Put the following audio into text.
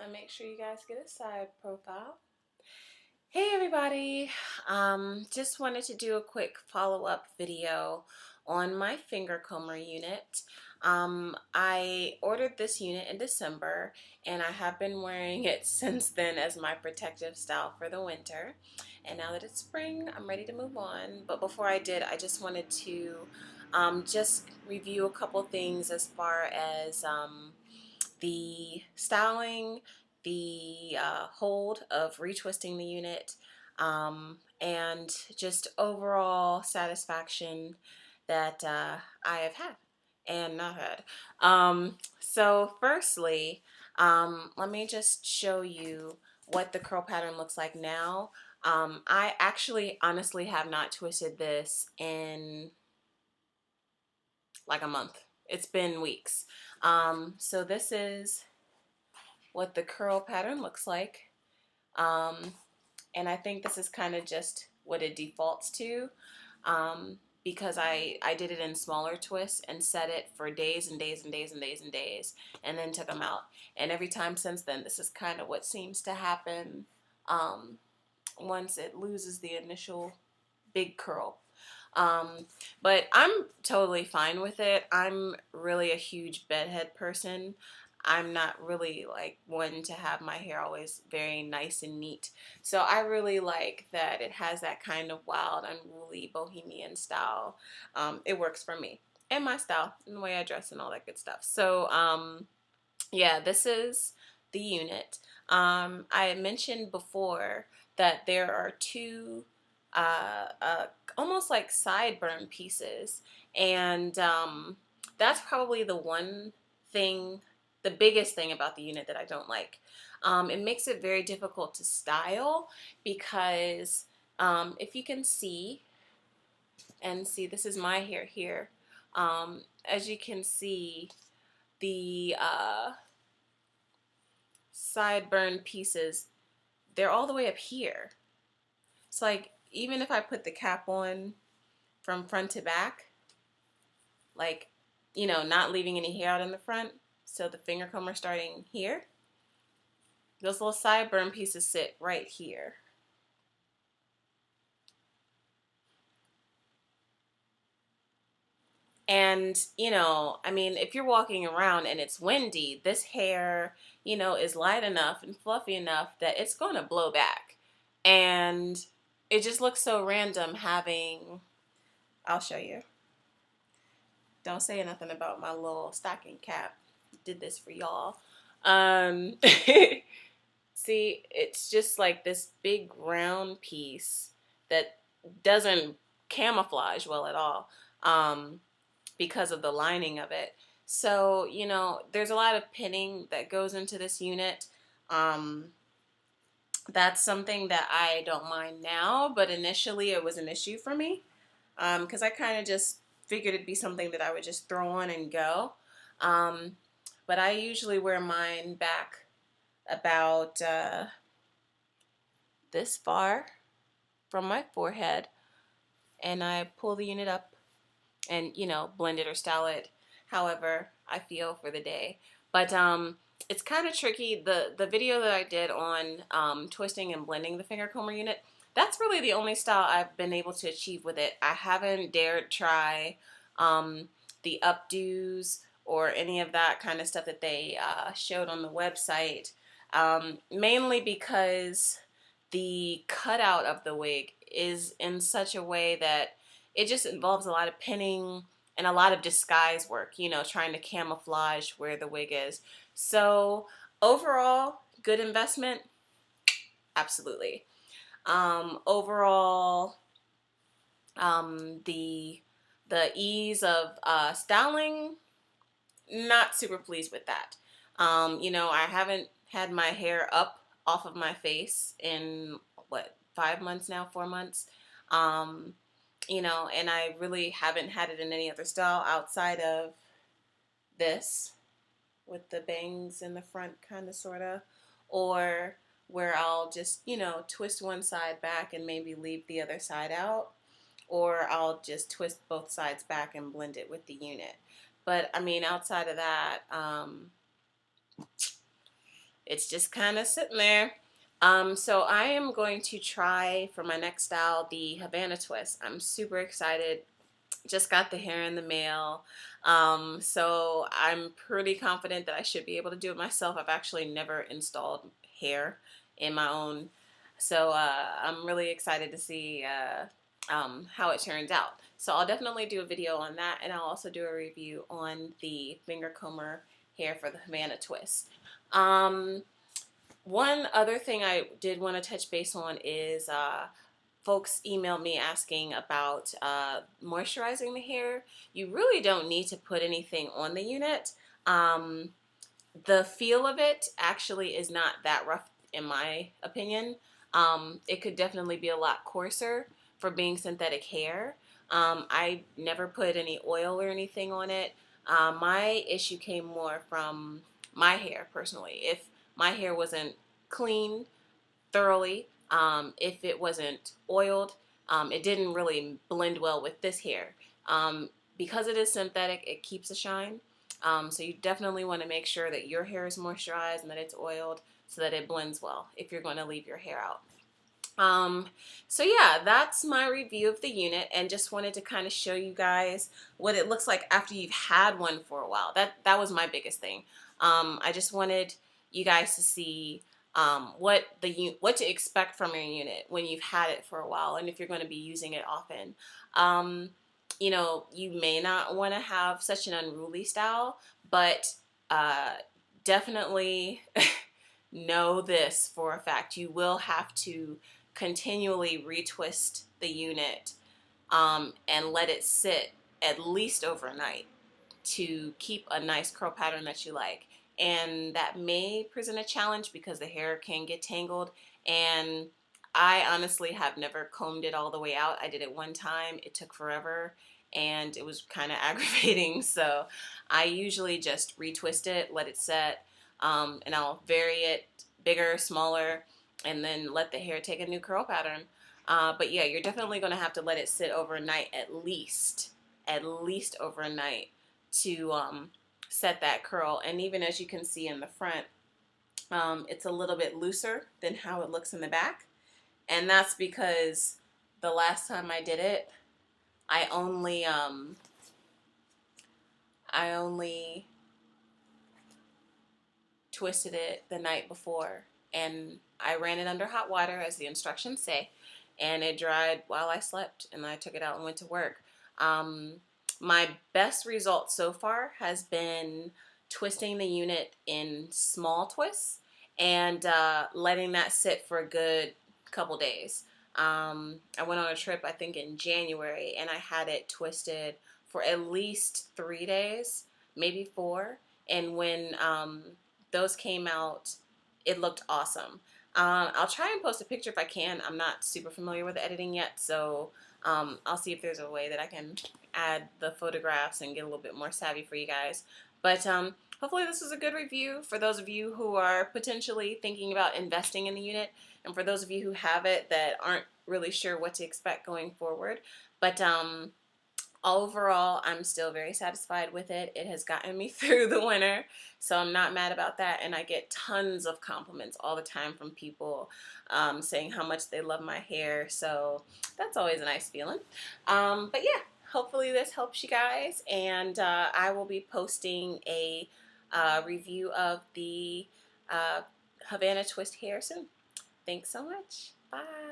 I make sure you guys get a side profile. Hey everybody, just wanted to do a quick follow-up video on my finger comber unit. I ordered this unit in December and I have been wearing it since then as my protective style for the winter. And now that it's spring, I'm ready to move on. But before I did, I just wanted to just review a couple things as far as the styling, the hold of retwisting the unit, and just overall satisfaction that I have had and not had. So firstly, let me just show you what the curl pattern looks like now. I actually honestly have not twisted this in like a month. It's been weeks. So this is what the curl pattern looks like. Um, and I think this is kind of just what it defaults to, because I did it in smaller twists and set it for days and days and days and days and days and then took them out. And every time since then, this is kind of what seems to happen um, once it loses the initial big curl. But I'm totally fine with it. I'm really a huge bedhead person. I'm not really like one to have my hair always very nice and neat. So I really like that it has that kind of wild, unruly, bohemian style. It works for me and my style and the way I dress and all that good stuff. So yeah, this is the unit. I had mentioned before that there are two almost like sideburn pieces, and that's probably the one thing, the biggest thing about the unit that I don't like. It makes it very difficult to style because if you can see, and see, this is my hair here. As you can see, the sideburn pieces, they're all the way up here. It's like even if I put the cap on from front to back, like, not leaving any hair out in the front, so the finger comber starting here, those little sideburn pieces sit right here. And, I mean, if you're walking around and it's windy, this hair, is light enough and fluffy enough that it's going to blow back. And it just looks so random having, I'll show you. Don't say nothing about my little stocking cap. Did this for y'all. Um, See, it's just like this big round piece that doesn't camouflage well at all, because of the lining of it. So, there's a lot of pinning that goes into this unit. Um, that's something that I don't mind now, but initially it was an issue for me, because I kind of just figured it'd be something that I would just throw on and go. Um, but I usually wear mine back about this far from my forehead, and I pull the unit up and blend it or style it however I feel for the day. But it's kind of tricky. The video that I did on twisting and blending the finger comber unit, that's really the only style I've been able to achieve with it. I haven't dared try the updos or any of that kind of stuff that they showed on the website, mainly because the cutout of the wig is in such a way that it just involves a lot of pinning and a lot of disguise work, trying to camouflage where the wig is. So overall, good investment, absolutely. Overall, the ease of styling, not super pleased with that. I haven't had my hair up off of my face in what, 5 months now, 4 months. Um, and I really haven't had it in any other style outside of this with the bangs in the front, kind of, sort of, or where I'll just, twist one side back and maybe leave the other side out, or I'll just twist both sides back and blend it with the unit. But I mean, outside of that, it's just kind of sitting there. So I am going to try for my next style the Havana twist. I'm super excited. Just got the hair in the mail. So I'm pretty confident that I should be able to do it myself. I've actually never installed hair in my own. So I'm really excited to see how it turns out. So I'll definitely do a video on that, and I'll also do a review on the finger comber hair for the Havana twist. One other thing I did want to touch base on is folks emailed me asking about moisturizing the hair. You really don't need to put anything on the unit. The feel of it actually is not that rough in my opinion. It could definitely be a lot coarser for being synthetic hair. I never put any oil or anything on it. My issue came more from my hair personally. If my hair wasn't clean thoroughly, if it wasn't oiled, it didn't really blend well with this hair. Because it is synthetic, it keeps a shine. So you definitely want to make sure that your hair is moisturized and that it's oiled so that it blends well if you're going to leave your hair out. So yeah, that's my review of the unit, and just wanted to kind of show you guys what it looks like after you've had one for a while. That was my biggest thing. I just wanted you guys to see what to expect from your unit when you've had it for a while, and if you're going to be using it often. You know, you may not want to have such an unruly style, but definitely know this for a fact: you will have to continually retwist the unit and let it sit at least overnight to keep a nice curl pattern that you like. And that may present a challenge because the hair can get tangled, and I honestly have never combed it all the way out. I did it one time, it took forever, and it was kind of aggravating. So I usually just retwist it, let it set, and I'll vary it bigger, smaller, and then let the hair take a new curl pattern. But yeah, you're definitely going to have to let it sit overnight at least overnight to set that curl. And even as you can see in the front, it's a little bit looser than how it looks in the back. And that's because the last time I did it, I only twisted it the night before, and I ran it under hot water as the instructions say, and it dried while I slept, and I took it out and went to work. My best result so far has been twisting the unit in small twists and letting that sit for a good couple days. I went on a trip, I think in January, and I had it twisted for at least 3 days, maybe 4. And when those came out, it looked awesome. I'll try and post a picture if I can. I'm not super familiar with editing yet, so I'll see if there's a way that I can add the photographs and get a little bit more savvy for you guys. But hopefully this was a good review for those of you who are potentially thinking about investing in the unit, and for those of you who have it that aren't really sure what to expect going forward. But overall, I'm still very satisfied with it. It has gotten me through the winter, so I'm not mad about that. And I get tons of compliments all the time from people saying how much they love my hair, so that's always a nice feeling. But yeah, hopefully this helps you guys, and I will be posting a review of the Havana twist hair soon. Thanks so much. Bye.